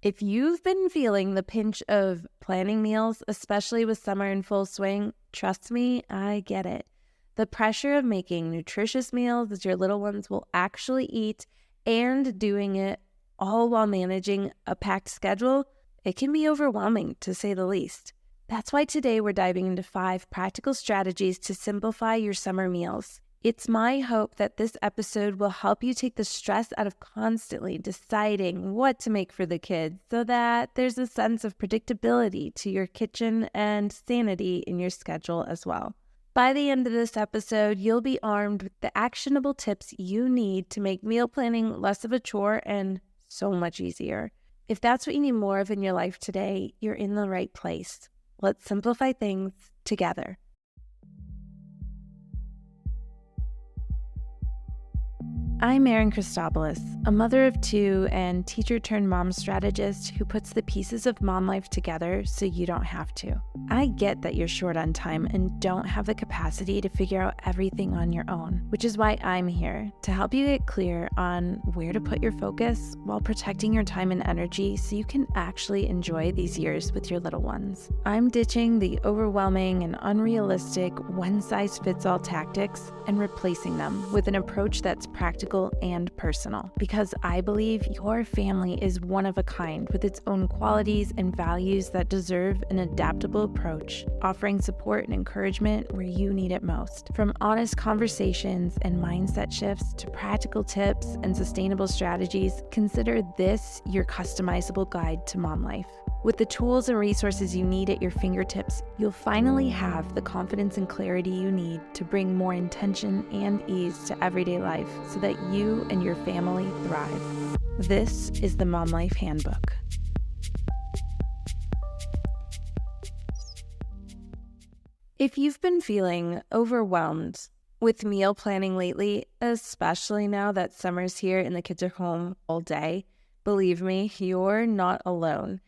If you've been feeling the pinch of planning meals, especially with summer in full swing, trust me, I get it. The pressure of making nutritious meals that your little ones will actually eat and doing it all while managing a packed schedule, it can be overwhelming to say the least. That's why today we're diving into 5 practical strategies to simplify your summer meals. It's my hope that this episode will help you take the stress out of constantly deciding what to make for the kids so that there's a sense of predictability to your kitchen and sanity in your schedule as well. By the end of this episode, you'll be armed with the actionable tips you need to make meal planning less of a chore and so much easier. If that's what you need more of in your life today, you're in the right place. Let's simplify things together. I'm Erin Christopoulos, a mother of 2 and teacher-turned-mom strategist who puts the pieces of mom life together so you don't have to. I get that you're short on time and don't have the capacity to figure out everything on your own, which is why I'm here to help you get clear on where to put your focus while protecting your time and energy so you can actually enjoy these years with your little ones. I'm ditching the overwhelming and unrealistic one-size-fits-all tactics and replacing them with an approach that's practical and personal, because I believe your family is one of a kind with its own qualities and values that deserve an adaptable approach, offering support and encouragement where you need it most. From honest conversations and mindset shifts to practical tips and sustainable strategies, consider this your customizable guide to mom life. With the tools and resources you need at your fingertips, you'll finally have the confidence and clarity you need to bring more intention and ease to everyday life so that you and your family thrive. This is the Mom Life Handbook. If you've been feeling overwhelmed with meal planning lately, especially now that summer's here and the kids are home all day, believe me, you're not alone.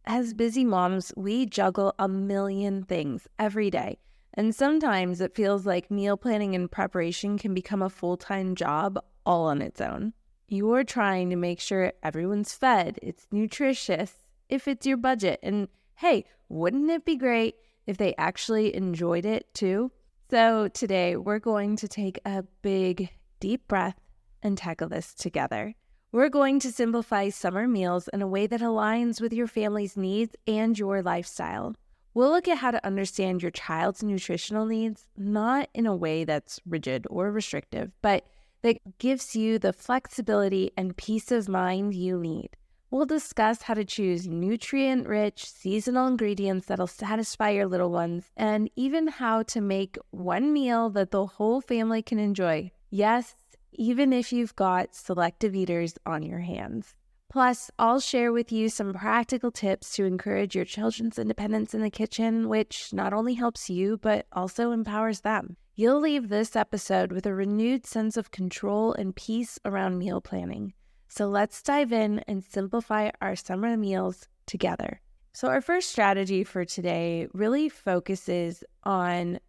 As busy moms, we juggle a million things every day, and sometimes it feels like meal planning and preparation can become a full-time job all on its own. You're trying to make sure everyone's fed, it's nutritious, if it's your budget, and hey, wouldn't it be great if they actually enjoyed it too? So today we're going to take a big, deep breath and tackle this together. We're going to simplify summer meals in a way that aligns with your family's needs and your lifestyle. We'll look at how to understand your child's nutritional needs, not in a way that's rigid or restrictive, but that gives you the flexibility and peace of mind you need. We'll discuss how to choose nutrient-rich, seasonal ingredients that'll satisfy your little ones, and even how to make one meal that the whole family can enjoy. Yes, even if you've got selective eaters on your hands. Plus, I'll share with you some practical tips to encourage your children's independence in the kitchen, which not only helps you, but also empowers them. You'll leave this episode with a renewed sense of control and peace around meal planning. So let's dive in and simplify our summer meals together. So our first strategy for today really focuses on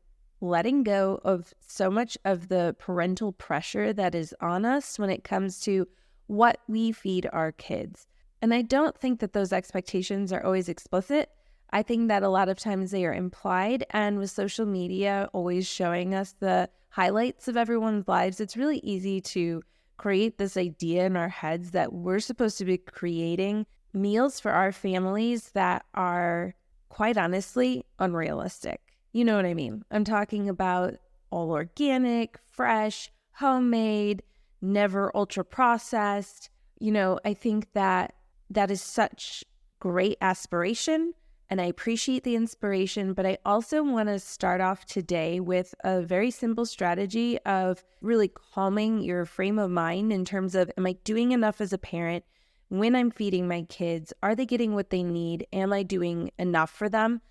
letting go of so much of the parental pressure that is on us when it comes to what we feed our kids. And I don't think that those expectations are always explicit. I think that a lot of times they are implied, and with social media always showing us the highlights of everyone's lives, it's really easy to create this idea in our heads that we're supposed to be creating meals for our families that are, quite honestly, unrealistic. You know what I mean? I'm talking about all organic, fresh, homemade, never ultra-processed. I think that is such great aspiration, and I appreciate the inspiration, but I also want to start off today with a very simple strategy of really calming your frame of mind in terms of, am I doing enough as a parent when I'm feeding my kids? Are they getting what they need? Am I doing enough for them?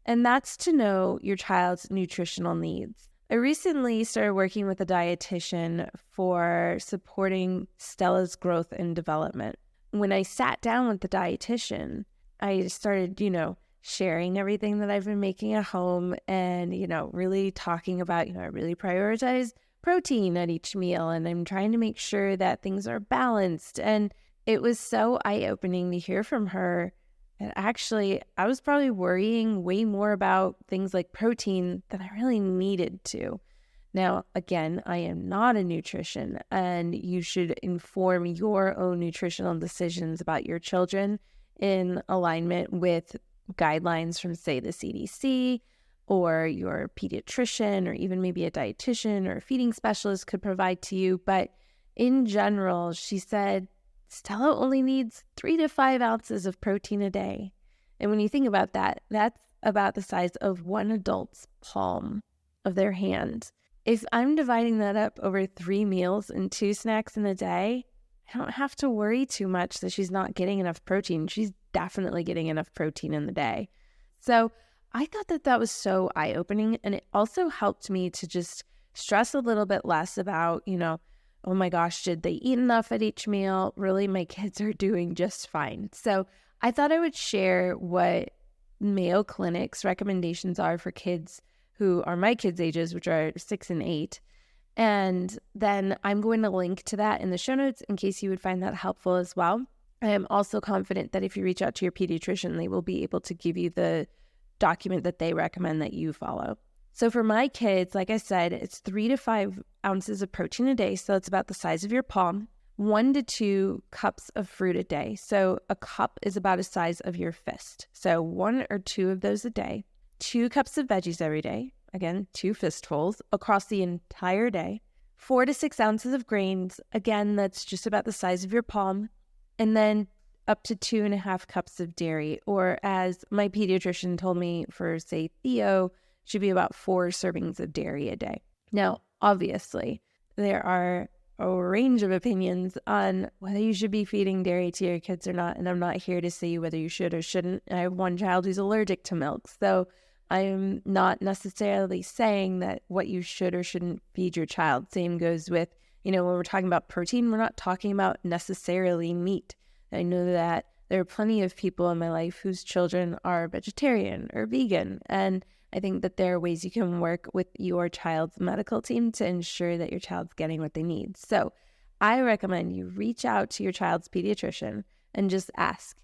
And that's to know your child's nutritional needs. I recently started working with a dietitian for supporting Stella's growth and development. When I sat down with the dietitian, I started, sharing everything that I've been making at home and, really talking about, I really prioritize protein at each meal, and I'm trying to make sure that things are balanced. And It was so eye-opening to hear from her. And actually, I was probably worrying way more about things like protein than I really needed to. Now, again, I am not a nutrition, and you should inform your own nutritional decisions about your children in alignment with guidelines from, say, the CDC or your pediatrician, or even maybe a dietitian or a feeding specialist could provide to you. But in general, she said, Stella only needs 3 to 5 ounces of protein a day. And when you think about that, that's about the size of one adult's palm of their hand. If I'm dividing that up over 3 meals and 2 snacks in a day, I don't have to worry too much that she's not getting enough protein. She's definitely getting enough protein in the day. So I thought that that was so eye-opening, and it also helped me to just stress a little bit less about, oh my gosh, did they eat enough at each meal? Really, my kids are doing just fine. So I thought I would share what Mayo Clinic's recommendations are for kids who are my kids' ages, which are 6 and 8. And then I'm going to link to that in the show notes in case you would find that helpful as well. I am also confident that if you reach out to your pediatrician, they will be able to give you the document that they recommend that you follow. So for my kids, like I said, it's 3 to 5 ounces of protein a day. So it's about the size of your palm. 1 to 2 cups of fruit a day. So a cup is about the size of your fist. So 1 or 2 of those a day. 2 cups of veggies every day. Again, 2 fistfuls across the entire day. 4 to 6 ounces of grains. Again, that's just about the size of your palm. And then up to 2.5 cups of dairy, or as my pediatrician told me for, say, Theo, should be about 4 servings of dairy a day. Now, obviously, there are a range of opinions on whether you should be feeding dairy to your kids or not, and I'm not here to say whether you should or shouldn't. I have one child who's allergic to milk, so I'm not necessarily saying that what you should or shouldn't feed your child. Same goes with, when we're talking about protein, we're not talking about necessarily meat. I know that there are plenty of people in my life whose children are vegetarian or vegan, and I think that there are ways you can work with your child's medical team to ensure that your child's getting what they need. So I recommend you reach out to your child's pediatrician and just ask,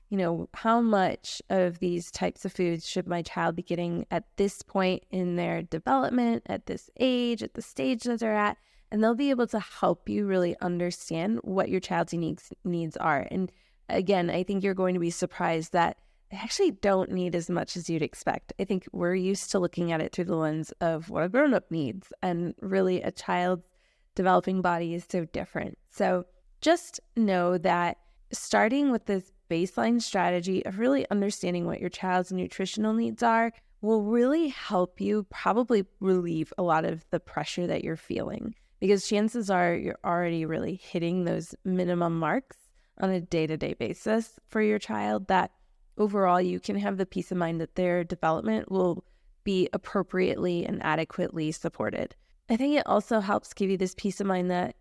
how much of these types of foods should my child be getting at this point in their development, at this age, at the stage that they're at, and they'll be able to help you really understand what your child's unique needs are. And again, I think you're going to be surprised that they actually don't need as much as you'd expect. I think we're used to looking at it through the lens of what a grown-up needs, and really a child's developing body is so different. So just know that starting with this baseline strategy of really understanding what your child's nutritional needs are will really help you probably relieve a lot of the pressure that you're feeling, because chances are you're already really hitting those minimum marks on a day-to-day basis for your child, that overall you can have the peace of mind that their development will be appropriately and adequately supported. I think it also helps give you this peace of mind that,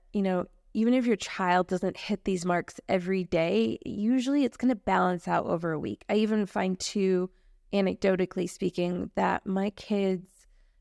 even if your child doesn't hit these marks every day, usually it's going to balance out over a week. I even find too, anecdotally speaking, that my kids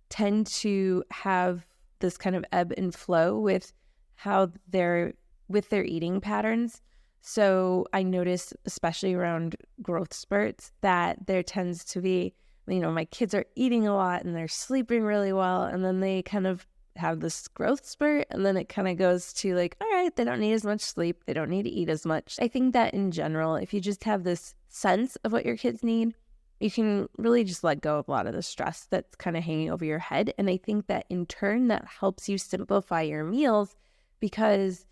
tend to have this kind of ebb and flow with how they're with their eating patterns. So I notice, especially around growth spurts, that there tends to be, my kids are eating a lot and they're sleeping really well, and then they kind of have this growth spurt, and then it kind of goes to like, all right, they don't need as much sleep, they don't need to eat as much. I think that in general, if you just have this sense of what your kids need, you can really just let go of a lot of the stress that's kind of hanging over your head. And I think that in turn, that helps you simplify your meals, because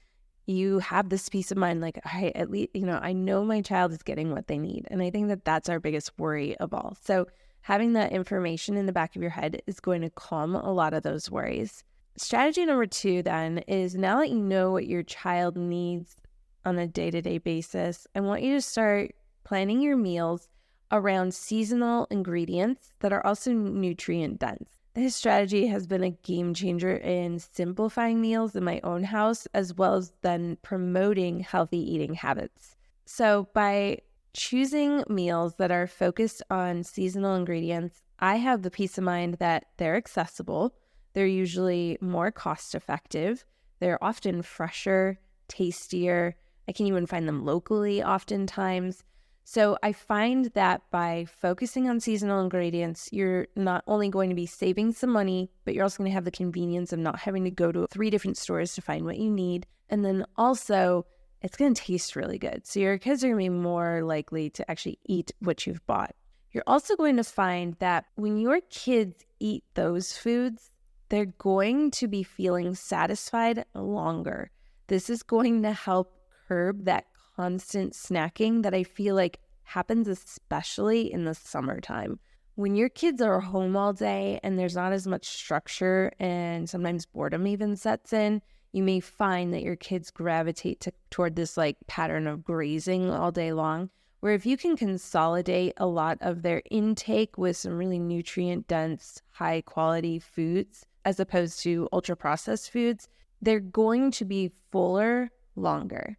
you have this peace of mind, like, all right, at least, I know my child is getting what they need. And I think that that's our biggest worry of all. So having that information in the back of your head is going to calm a lot of those worries. Strategy number 2 then is, now that you know what your child needs on a day-to-day basis, I want you to start planning your meals around seasonal ingredients that are also nutrient dense. This strategy has been a game changer in simplifying meals in my own house, as well as then promoting healthy eating habits. So by choosing meals that are focused on seasonal ingredients, I have the peace of mind that they're accessible, they're usually more cost effective, they're often fresher, tastier, I can even find them locally oftentimes. So I find that by focusing on seasonal ingredients, you're not only going to be saving some money, but you're also going to have the convenience of not having to go to 3 different stores to find what you need. And then also, it's going to taste really good. So your kids are going to be more likely to actually eat what you've bought. You're also going to find that when your kids eat those foods, they're going to be feeling satisfied longer. This is going to help curb that constant snacking that I feel like happens especially in the summertime. When your kids are home all day and there's not as much structure and sometimes boredom even sets in, you may find that your kids gravitate toward this like pattern of grazing all day long, where if you can consolidate a lot of their intake with some really nutrient-dense, high-quality foods as opposed to ultra-processed foods, they're going to be fuller longer.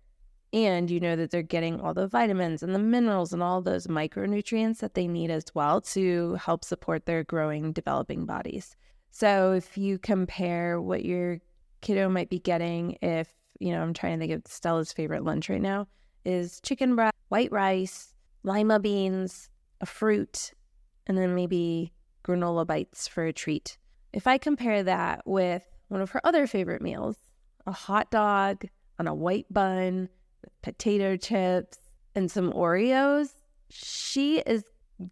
And you know that they're getting all the vitamins and the minerals and all those micronutrients that they need as well to help support their growing, developing bodies. So if you compare what your kiddo might be getting, if, I'm trying to think of Stella's favorite lunch right now, is chicken breast, white rice, lima beans, a fruit, and then maybe granola bites for a treat. If I compare that with one of her other favorite meals, a hot dog on a white bun, potato chips, and some Oreos, she is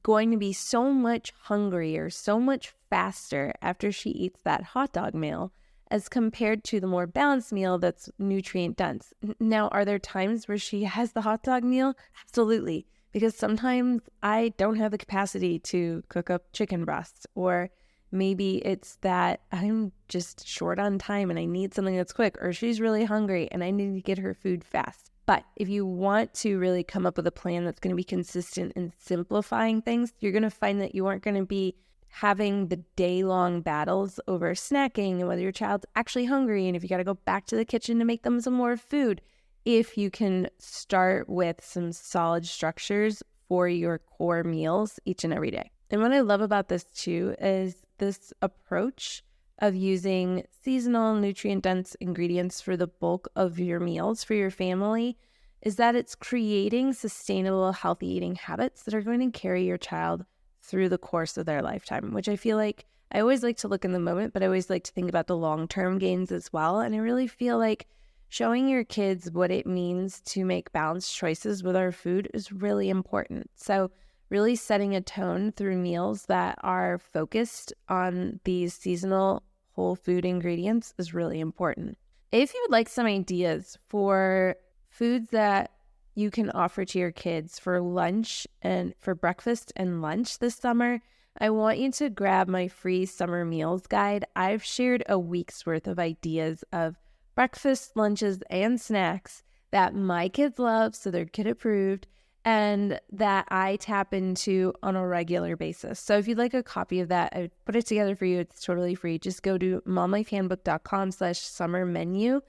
going to be so much hungrier, so much faster after she eats that hot dog meal as compared to the more balanced meal that's nutrient dense. Now, are there times where she has the hot dog meal? Absolutely, because sometimes I don't have the capacity to cook up chicken breast, or maybe it's that I'm just short on time and I need something that's quick, or she's really hungry and I need to get her food fast. But if you want to really come up with a plan that's going to be consistent in simplifying things, you're going to find that you aren't going to be having the day-long battles over snacking and whether your child's actually hungry and if you got to go back to the kitchen to make them some more food. If you can start with some solid structures for your core meals each and every day. And what I love about this too is this approach of using seasonal nutrient-dense ingredients for the bulk of your meals for your family is that it's creating sustainable, healthy eating habits that are going to carry your child through the course of their lifetime, which I feel like I always like to look in the moment, but I always like to think about the long-term gains as well. And I really feel like showing your kids what it means to make balanced choices with our food is really important. So really setting a tone through meals that are focused on these seasonal whole food ingredients is really important. If you would like some ideas for foods that you can offer to your kids for lunch and for breakfast and lunch this summer, I want you to grab my free summer meals guide. I've shared a week's worth of ideas of breakfast, lunches, and snacks that my kids love, so they're kid approved, and that I tap into on a regular basis. So if you'd like a copy of that, I put it together for you. It's totally free. Just go to momlifehandbook.com/summer menu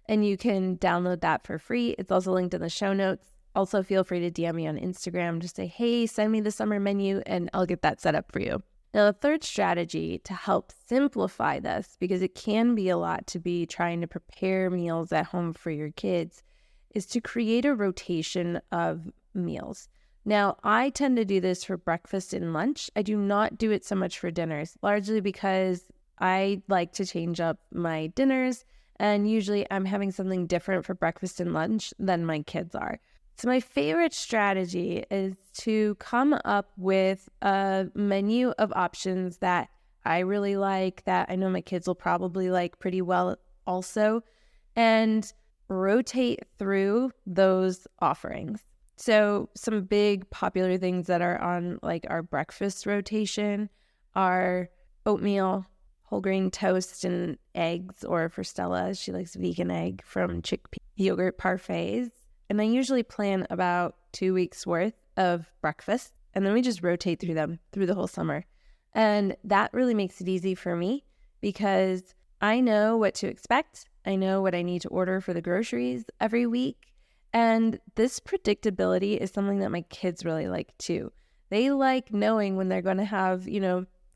and you can download that for free. It's also linked in the show notes. Also, feel free to DM me on Instagram. Just say, hey, send me the summer menu, and I'll get that set up for you. Now, the third strategy to help simplify this, because it can be a lot to be trying to prepare meals at home for your kids, is to create a rotation of meals. Now, I tend to do this for breakfast and lunch. I do not do it so much for dinners, largely because I like to change up my dinners, and usually I'm having something different for breakfast and lunch than my kids are. So my favorite strategy is to come up with a menu of options that I really like, that I know my kids will probably like pretty well also, and rotate through those offerings. So some big popular things that are on like our breakfast rotation are oatmeal, whole grain toast, and eggs, or for Stella, she likes vegan egg from chickpea yogurt parfaits. And I usually plan about 2 weeks worth of breakfast, and then we just rotate through them through the whole summer. And that really makes it easy for me because I know what to expect. I know what I need to order for the groceries every week. And this predictability is something that my kids really like too. They like knowing when they're going to have,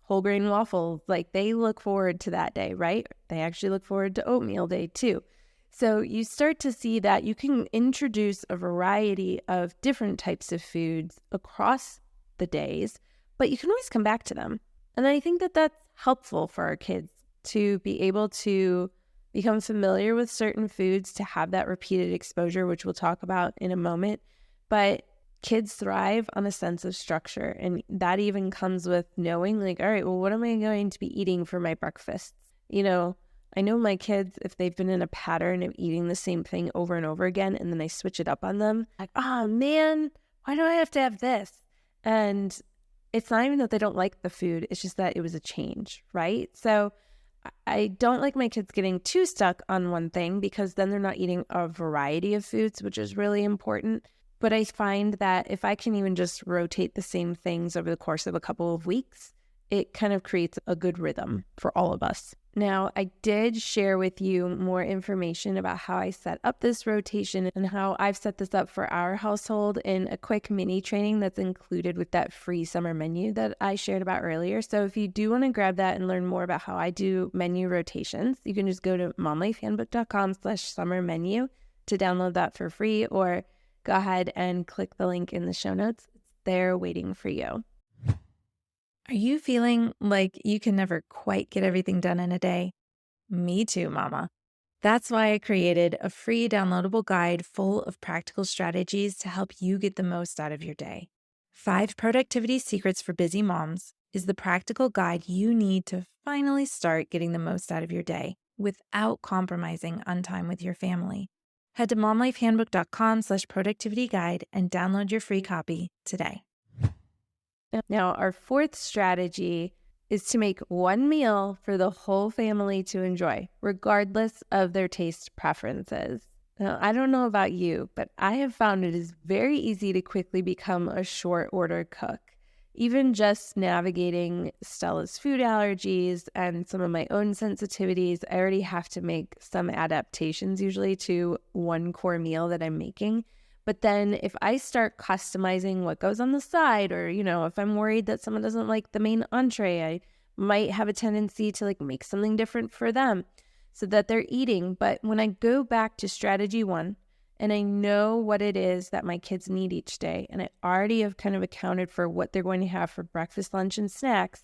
whole grain waffles. Like they look forward to that day, right? They actually look forward to oatmeal day too. So you start to see that you can introduce a variety of different types of foods across the days, but you can always come back to them. And I think that that's helpful for our kids to be able to become familiar with certain foods, to have that repeated exposure, which we'll talk about in a moment. But kids thrive on a sense of structure. And that even comes with knowing, like, all right, well, what am I going to be eating for my breakfast? I know my kids, if they've been in a pattern of eating the same thing over and over again, and then I switch it up on them, like, oh man, why do I have to have this? And it's not even that they don't like the food, it's just that it was a change, right? So I don't like my kids getting too stuck on one thing, because then they're not eating a variety of foods, which is really important. But I find that if I can even just rotate the same things over the course of a couple of weeks, it kind of creates a good rhythm for all of us. Now, I did share with you more information about how I set up this rotation and how I've set this up for our household in a quick mini training that's included with that free summer menu that I shared about earlier. So if you do want to grab that and learn more about how I do menu rotations, you can just go to momlifehandbook.com/summer menu to download that for free, or go ahead and click the link in the show notes. It's there waiting for you. Are you feeling like you can never quite get everything done in a day? Me too, mama. That's why I created a free downloadable guide full of practical strategies to help you get the most out of your day. 5 Productivity Secrets for Busy Moms is the practical guide you need to finally start getting the most out of your day without compromising on time with your family. Head to momlifehandbook.com/productivity guide and download your free copy today. Now, our 4th strategy is to make one meal for the whole family to enjoy, regardless of their taste preferences. Now, I don't know about you, but I have found it is very easy to quickly become a short order cook. Even just navigating Stella's food allergies and some of my own sensitivities, I already have to make some adaptations usually to one core meal that I'm making. But then if I start customizing what goes on the side, or, if I'm worried that someone doesn't like the main entree, I might have a tendency to make something different for them so that they're eating. But when I go back to strategy 1, and I know what it is that my kids need each day, and I already have kind of accounted for what they're going to have for breakfast, lunch, and snacks,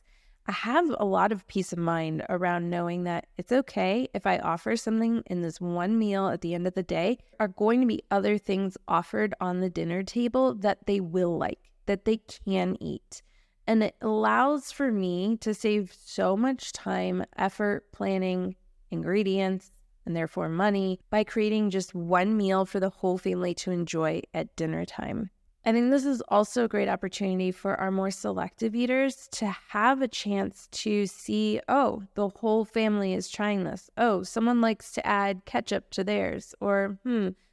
I have a lot of peace of mind around knowing that it's okay if I offer something in this one meal at the end of the day. Are going to be other things offered on the dinner table that they will like, that they can eat. And it allows for me to save so much time, effort, planning, ingredients, and therefore money by creating just one meal for the whole family to enjoy at dinner time. I think this is also a great opportunity for our more selective eaters to have a chance to see, oh, the whole family is trying this. Oh, someone likes to add ketchup to theirs. Or,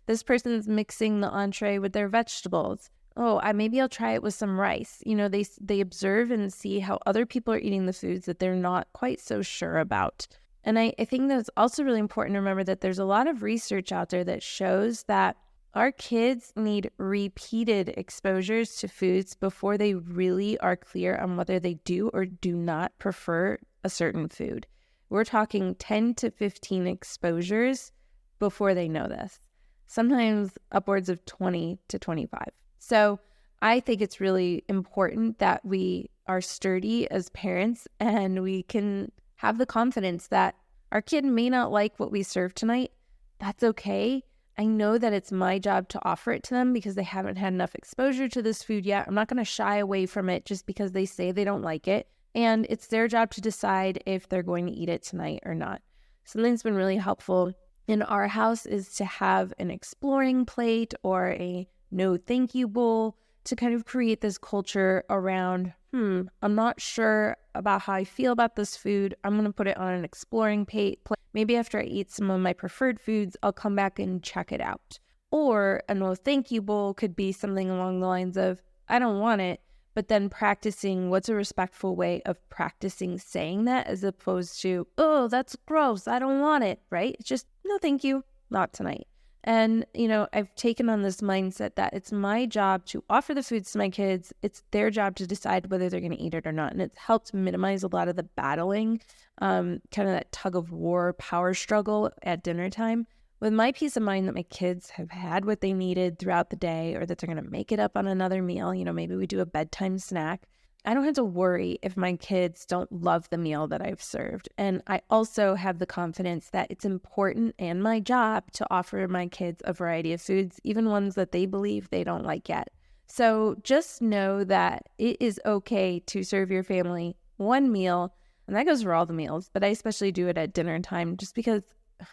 this person's mixing the entree with their vegetables. Oh, maybe I'll try it with some rice. They observe and see how other people are eating the foods that they're not quite so sure about. And I think that it's also really important to remember that there's a lot of research out there that shows that our kids need repeated exposures to foods before they really are clear on whether they do or do not prefer a certain food. We're talking 10 to 15 exposures before they know this, sometimes upwards of 20 to 25. So I think it's really important that we are sturdy as parents and we can have the confidence that our kid may not like what we serve tonight. That's okay. I know that it's my job to offer it to them because they haven't had enough exposure to this food yet. I'm not going to shy away from it just because they say they don't like it. And it's their job to decide if they're going to eat it tonight or not. Something that's been really helpful in our house is to have an exploring plate or a no thank you bowl to kind of create this culture around, I'm not sure about how I feel about this food. I'm going to put it on an exploring plate. Maybe after I eat some of my preferred foods, I'll come back and check it out. Or a no thank you bowl could be something along the lines of, I don't want it, but then practicing what's a respectful way of practicing saying that as opposed to, oh, that's gross, I don't want it, right? It's just, no thank you, not tonight. And, I've taken on this mindset that it's my job to offer the foods to my kids. It's their job to decide whether they're going to eat it or not. And it's helped minimize a lot of the battling, kind of that tug of war power struggle at dinner time With my peace of mind that my kids have had what they needed throughout the day, or that they're going to make it up on another meal, maybe we do a bedtime snack, I don't have to worry if my kids don't love the meal that I've served. And I also have the confidence that it's important and my job to offer my kids a variety of foods, even ones that they believe they don't like yet. So just know that it is okay to serve your family one meal, and that goes for all the meals, but I especially do it at dinner time just because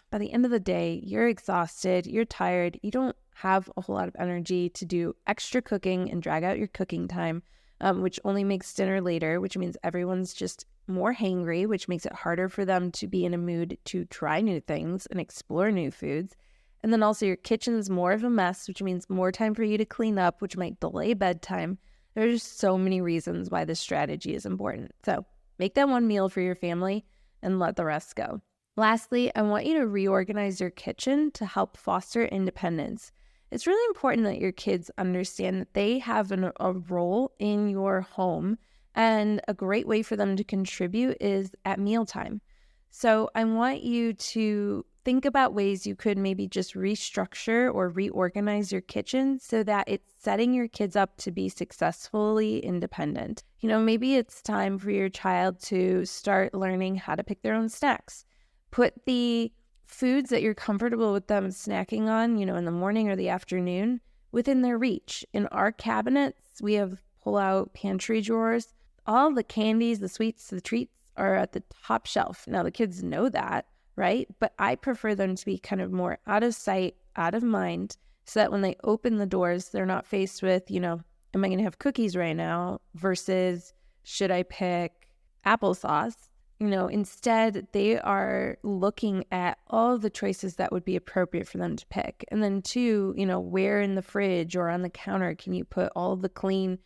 by the end of the day, you're exhausted, you're tired, you don't have a whole lot of energy to do extra cooking and drag out your cooking time, which only makes dinner later, which means everyone's just more hangry, which makes it harder for them to be in a mood to try new things and explore new foods. And then also your kitchen's more of a mess, which means more time for you to clean up, which might delay bedtime. There's just so many reasons why this strategy is important. So make that one meal for your family and let the rest go. Lastly, I want you to reorganize your kitchen to help foster independence. It's really important that your kids understand that they have a role in your home, and a great way for them to contribute is at mealtime. So I want you to think about ways you could maybe just restructure or reorganize your kitchen so that it's setting your kids up to be successfully independent. Maybe it's time for your child to start learning how to pick their own snacks. Put the foods that you're comfortable with them snacking on, in the morning or the afternoon, within their reach. In our cabinets, we have pull-out pantry drawers. All the candies, the sweets, the treats are at the top shelf. Now, the kids know that, right? But I prefer them to be kind of more out of sight, out of mind, so that when they open the doors, they're not faced with, am I going to have cookies right now versus should I pick applesauce? Instead, they are looking at all the choices that would be appropriate for them to pick. And then two, where in the fridge or on the counter can you put all the clean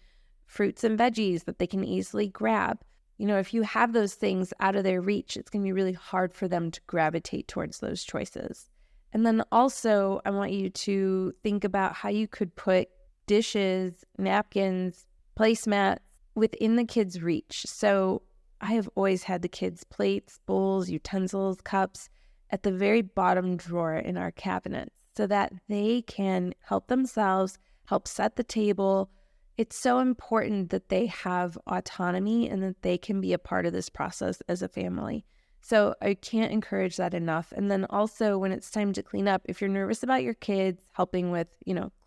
fruits and veggies that they can easily grab? If you have those things out of their reach, it's going to be really hard for them to gravitate towards those choices. And then also, I want you to think about how you could put dishes, napkins, placemats within the kids' reach. So I have always had the kids' plates, bowls, utensils, cups at the very bottom drawer in our cabinets so that they can help themselves, help set the table. It's so important that they have autonomy and that they can be a part of this process as a family. So I can't encourage that enough. And then also when it's time to clean up, if you're nervous about your kids helping with,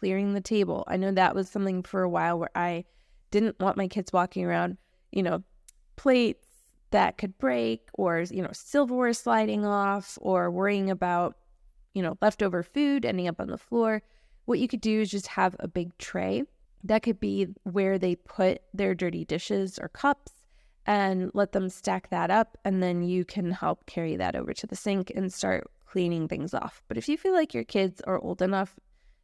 clearing the table, I know that was something for a while where I didn't want my kids walking around, plates that could break or, silverware sliding off or worrying about, leftover food ending up on the floor. What you could do is just have a big tray. That could be where they put their dirty dishes or cups and let them stack that up. And then you can help carry that over to the sink and start cleaning things off. But if you feel like your kids are old enough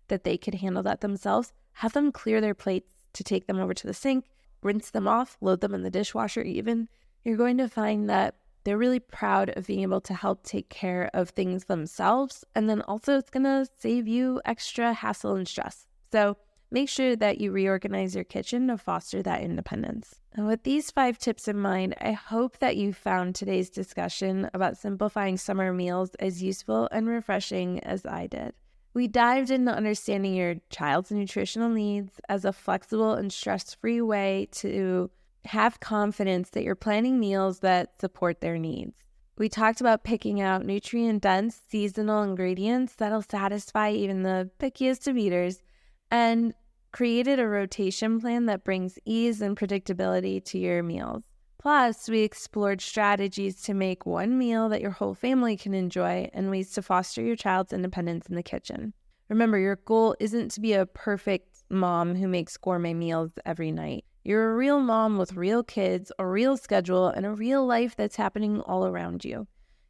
that they could handle that themselves, have them clear their plates to take them over to the sink, rinse them off, load them in the dishwasher even. You're going to find that they're really proud of being able to help take care of things themselves. And then also it's going to save you extra hassle and stress. So make sure that you reorganize your kitchen to foster that independence. And with these 5 tips in mind, I hope that you found today's discussion about simplifying summer meals as useful and refreshing as I did. We dived into understanding your child's nutritional needs as a flexible and stress-free way to have confidence that you're planning meals that support their needs. We talked about picking out nutrient-dense seasonal ingredients that'll satisfy even the pickiest of eaters, and created a rotation plan that brings ease and predictability to your meals. Plus, we explored strategies to make one meal that your whole family can enjoy and ways to foster your child's independence in the kitchen. Remember, your goal isn't to be a perfect mom who makes gourmet meals every night. You're a real mom with real kids, a real schedule, and a real life that's happening all around you.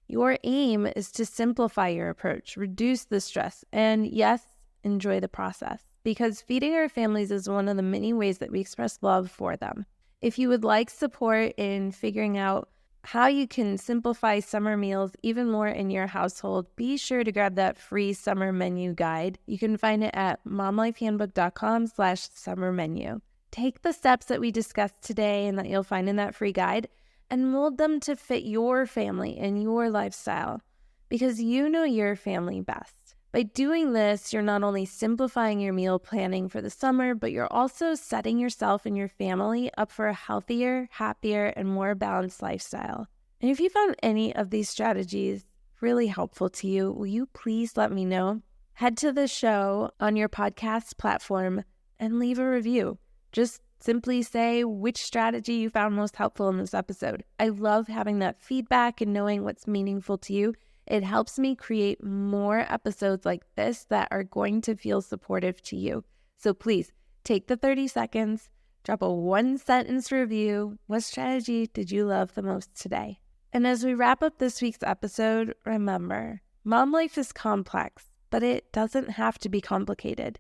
Your aim is to simplify your approach, reduce the stress, and yes, enjoy the process. Because feeding our families is one of the many ways that we express love for them. If you would like support in figuring out how you can simplify summer meals even more in your household, be sure to grab that free summer menu guide. You can find it at momlifehandbook.com/summer menu. Take the steps that we discussed today and that you'll find in that free guide and mold them to fit your family and your lifestyle, because you know your family best. By doing this, you're not only simplifying your meal planning for the summer, but you're also setting yourself and your family up for a healthier, happier, and more balanced lifestyle. And if you found any of these strategies really helpful to you, will you please let me know? Head to the show on your podcast platform and leave a review. Just simply say which strategy you found most helpful in this episode. I love having that feedback and knowing what's meaningful to you. It helps me create more episodes like this that are going to feel supportive to you. So please take the 30 seconds, drop a 1-sentence review. What strategy did you love the most today? And as we wrap up this week's episode, remember, mom life is complex, but it doesn't have to be complicated.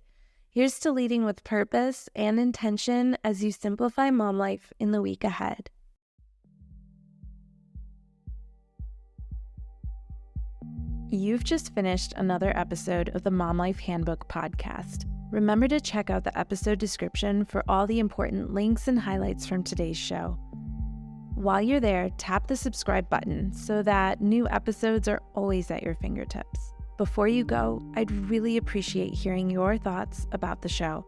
Here's to leading with purpose and intention as you simplify mom life in the week ahead. You've just finished another episode of the Mom Life Handbook podcast. Remember to check out the episode description for all the important links and highlights from today's show. While you're there, tap the subscribe button so that new episodes are always at your fingertips. Before you go, I'd really appreciate hearing your thoughts about the show.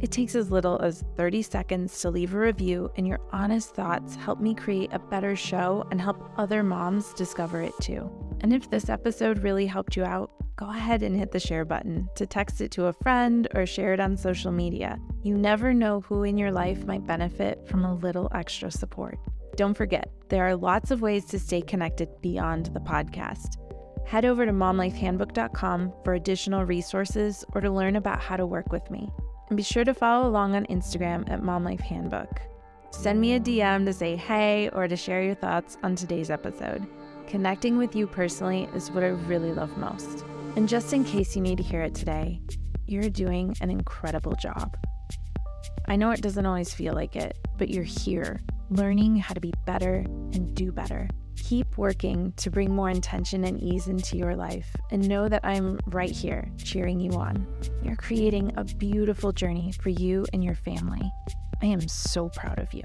It takes as little as 30 seconds to leave a review, and your honest thoughts help me create a better show and help other moms discover it too. And if this episode really helped you out, go ahead and hit the share button to text it to a friend or share it on social media. You never know who in your life might benefit from a little extra support. Don't forget, there are lots of ways to stay connected beyond the podcast. Head over to momlifehandbook.com for additional resources or to learn about how to work with me. And be sure to follow along on Instagram at momlifehandbook. Send me a DM to say hey or to share your thoughts on today's episode. Connecting with you personally is what I really love most. And just in case you need to hear it today, you're doing an incredible job. I know it doesn't always feel like it, but you're here, learning how to be better and do better. Keep working to bring more intention and ease into your life, and know that I'm right here cheering you on. You're creating a beautiful journey for you and your family. I am so proud of you.